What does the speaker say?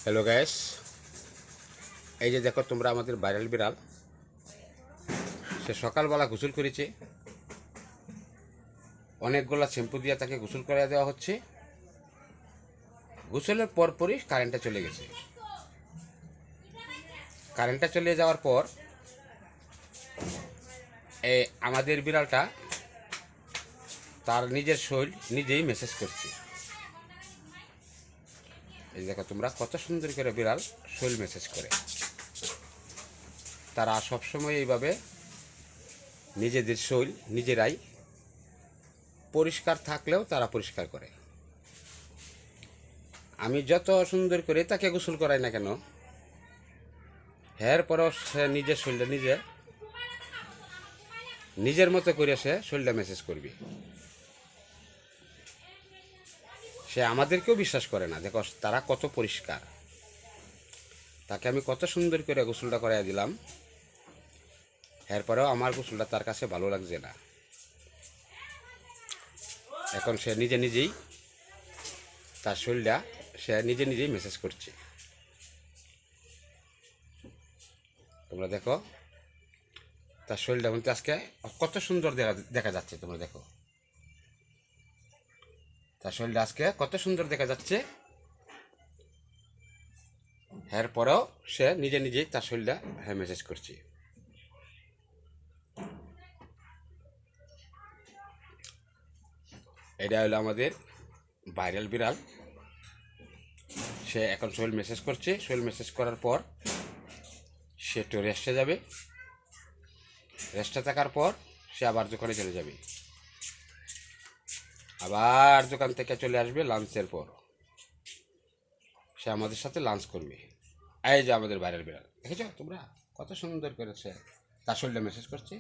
Hello gas, এই যে দেখো তোমরা আমাদের ভাইরাল বিড়াল। সে সকালবেলা গোসল করেছে, অনেকগুলা শ্যাম্পু দিয়ে তাকে গোসল করে দেওয়া হচ্ছে। গোসলের পরপরই কারেন্টটা চলে গেছে। কারেন্টটা চলে যাওয়ার পর আমাদের বিড়ালটা তার নিজের শরীর নিজেই মেসেজ করছে। এই দেখো তোমরা কত সুন্দর করে বিড়াল শরীর মেসেজ করে। তারা সবসময় এইভাবে নিজেদের শরীর নিজেরাই পরিষ্কার থাকলেও তারা পরিষ্কার করে। আমি যত সুন্দর করে তাকে গোসল করাই না কেন, এরপরও সে নিজের শরীরটা নিজের মতো করে সে শরীরটা মেসেজ করবে। সে আমাদেরকেও বিশ্বাস করে না, দেখো তারা কত পরিষ্কার। তাকে আমি কত সুন্দর করে গোসলটা করাই দিলাম, এরপরেও আমার গোসলটা তার কাছে ভালো লাগছে না। এখন সে নিজেই তার শরীরটা সে নিজেই মেসেজ করছে। তোমরা দেখো তার শরীরটা কিন্তু আজকে কত সুন্দর দেখা যাচ্ছে। তোমরা দেখো তার শরীরটা আজকে কত সুন্দর দেখা যাচ্ছে। এরপরেও সে নিজেই তার শরীরটা মেসেজ করছে। এটা হলো আমাদের ভাইরাল বিড়াল। সে এখন শরীর মেসেজ করছে। শরীর মেসেজ করার পর সে একটু রেস্টে যাবে। রেস্টে থাকার পর সে আবার দোকানে চলে যাবে। আবার দোকান থেকে চলে আসবে লাঞ্চের পর। সে আমাদের সাথে লাঞ্চ করবে। এই যে আমাদের ভাইরাল বিড়াল, দেখেছো তোমরা কত সুন্দর করে সে তার শরীরটা মেসেজ করছে।